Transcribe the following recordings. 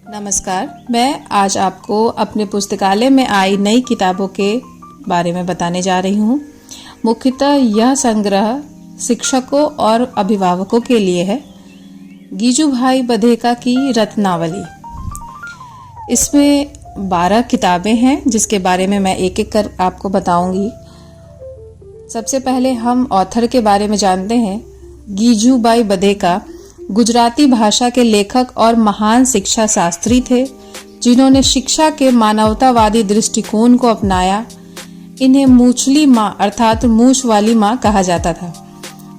नमस्कार। मैं आज आपको अपने पुस्तकालय में आई नई किताबों के बारे में बताने जा रही हूँ। मुख्यतः यह संग्रह शिक्षकों और अभिभावकों के लिए है। गीजूभाई बधेका की रत्नावली। इसमें 12 किताबें हैं जिसके बारे में मैं एक एक कर आपको बताऊंगी। सबसे पहले हम ऑथर के बारे में जानते हैं। गीजूभाई बधेका गुजराती भाषा के लेखक और महान शिक्षा शास्त्री थे, जिन्होंने शिक्षा के मानवतावादी दृष्टिकोण को अपनाया। इन्हें मूछली माँ अर्थात मूछ वाली माँ कहा जाता था।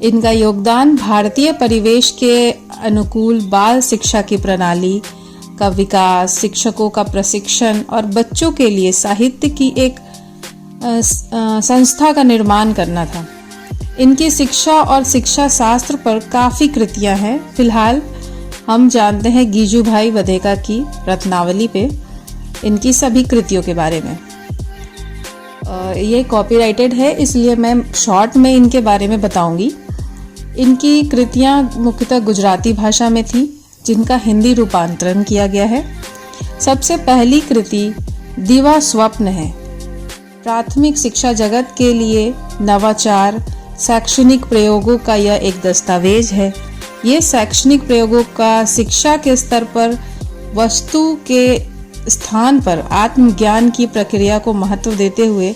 इनका योगदान भारतीय परिवेश के अनुकूल बाल शिक्षा की प्रणाली का विकास, शिक्षकों का प्रशिक्षण और बच्चों के लिए साहित्य की एक संस्था का निर्माण करना था। इनकी शिक्षा और शिक्षा शास्त्र पर काफ़ी कृतियां हैं। फिलहाल हम जानते हैं गीजूभाई बधेका की रत्नावली पे इनकी सभी कृतियों के बारे में। ये कॉपीराइटेड है, इसलिए मैं शॉर्ट में इनके बारे में बताऊंगी। इनकी कृतियां मुख्यतः गुजराती भाषा में थी, जिनका हिंदी रूपांतरण किया गया है। सबसे पहली कृति दिवा स्वप्न है। प्राथमिक शिक्षा जगत के लिए नवाचार शैक्षणिक प्रयोगों का यह एक दस्तावेज है। ये शैक्षणिक प्रयोगों का शिक्षा के स्तर पर वस्तु के स्थान पर आत्मज्ञान की प्रक्रिया को महत्व देते हुए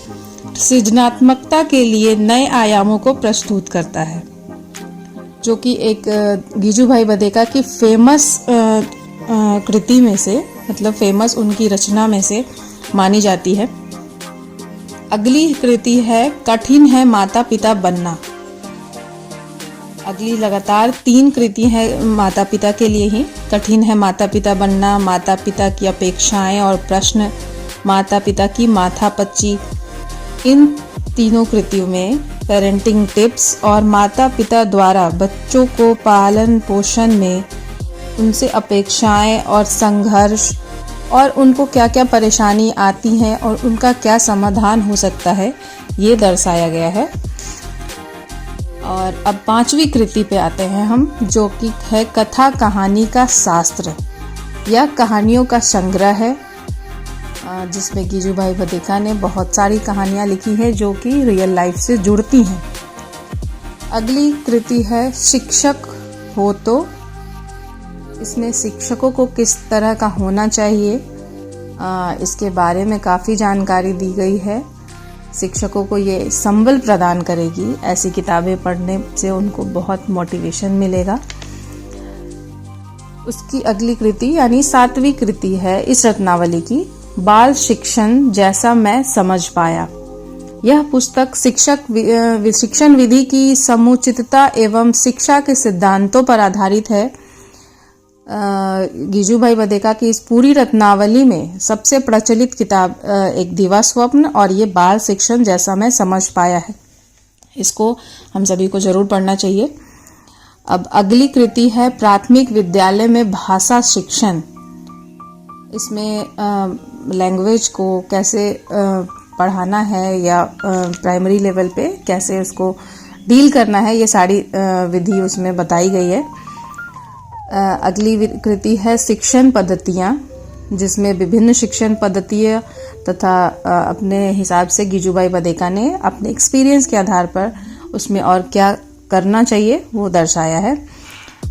सृजनात्मकता के लिए नए आयामों को प्रस्तुत करता है, जो कि एक गीजूभाई बधेका की फेमस कृति में से, मतलब फेमस उनकी रचना में से मानी जाती है। अगली कृति है कठिन है माता पिता बनना। अगली लगातार 3 कृति है माता पिता के लिए ही। कठिन है माता पिता बनना, माता पिता की अपेक्षाएं और प्रश्न, माता पिता की माथापच्ची। इन तीनों कृतियों में पेरेंटिंग टिप्स और माता पिता द्वारा बच्चों को पालन पोषण में उनसे अपेक्षाएं और संघर्ष और उनको क्या क्या परेशानी आती हैं और उनका क्या समाधान हो सकता है, ये दर्शाया गया है। और अब 5वीं कृति पे आते हैं हम, जो कि है कथा कहानी का शास्त्र। यह कहानियों का संग्रह है, जिसमें गीजूभाई बधेका ने बहुत सारी कहानियाँ लिखी हैं जो कि रियल लाइफ से जुड़ती हैं। अगली कृति है शिक्षक हो तो। इसमें शिक्षकों को किस तरह का होना चाहिए, इसके बारे में काफ़ी जानकारी दी गई है। शिक्षकों को ये संबल प्रदान करेगी। ऐसी किताबें पढ़ने से उनको बहुत मोटिवेशन मिलेगा। उसकी अगली कृति यानी 7वीं कृति है इस रत्नावली की, बाल शिक्षण जैसा मैं समझ पाया। यह पुस्तक शिक्षण विधि की समुचितता एवं शिक्षा के सिद्धांतों पर आधारित है। गीजूभाई बधेका की इस पूरी रत्नावली में सबसे प्रचलित किताब एक दिवा स्वप्न और ये बाल शिक्षण जैसा मैं समझ पाया है। इसको हम सभी को जरूर पढ़ना चाहिए। अब अगली कृति है प्राथमिक विद्यालय में भाषा शिक्षण। इसमें लैंग्वेज को कैसे पढ़ाना है या प्राइमरी लेवल पे कैसे उसको डील करना है, ये सारी विधि उसमें बताई गई है। अगली कृति है शिक्षण पद्धतियाँ, जिसमें विभिन्न शिक्षण पद्धतियाँ तथा अपने हिसाब से गीजूभाई बधेका ने अपने एक्सपीरियंस के आधार पर उसमें और क्या करना चाहिए वो दर्शाया है।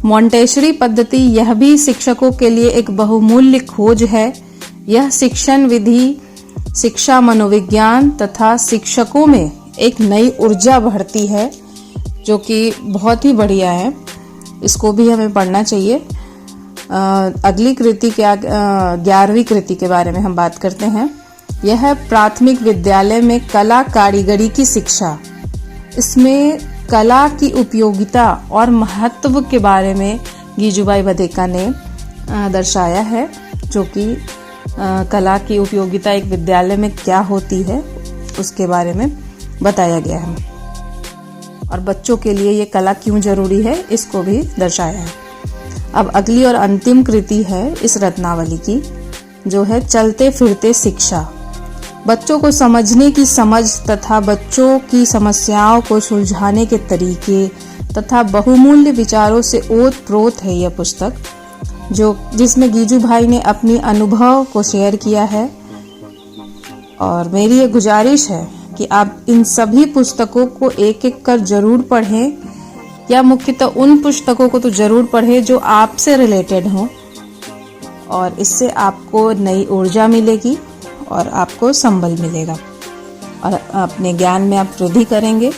मॉन्टेसरी पद्धति, यह भी शिक्षकों के लिए एक बहुमूल्य खोज है। यह शिक्षण विधि शिक्षा मनोविज्ञान तथा शिक्षकों में एक नई ऊर्जा भरती है, जो कि बहुत ही बढ़िया है। इसको भी हमें पढ़ना चाहिए। अगली कृति के 11वीं कृति के बारे में हम बात करते हैं। यह है प्राथमिक विद्यालय में कला कारीगरी की शिक्षा। इसमें कला की उपयोगिता और महत्व के बारे में गीजूभाई बधेका ने दर्शाया है, जो कि कला की उपयोगिता एक विद्यालय में क्या होती है उसके बारे में बताया गया है। और बच्चों के लिए ये कला क्यों जरूरी है, इसको भी दर्शाया है। अब अगली और अंतिम कृति है इस रत्नावली की, जो है चलते फिरते शिक्षा। बच्चों को समझने की समझ तथा बच्चों की समस्याओं को सुलझाने के तरीके तथा बहुमूल्य विचारों से ओत प्रोत है यह पुस्तक। जिसमें गीजू भाई ने अपनी अनुभव को शेयर किया है। और मेरी ये गुजारिश है कि आप इन सभी पुस्तकों को एक एक कर जरूर पढ़ें, या मुख्यतः उन पुस्तकों को तो जरूर पढ़ें जो आपसे रिलेटेड हों, और इससे आपको नई ऊर्जा मिलेगी और आपको संबल मिलेगा और अपने ज्ञान में आप वृद्धि करेंगे।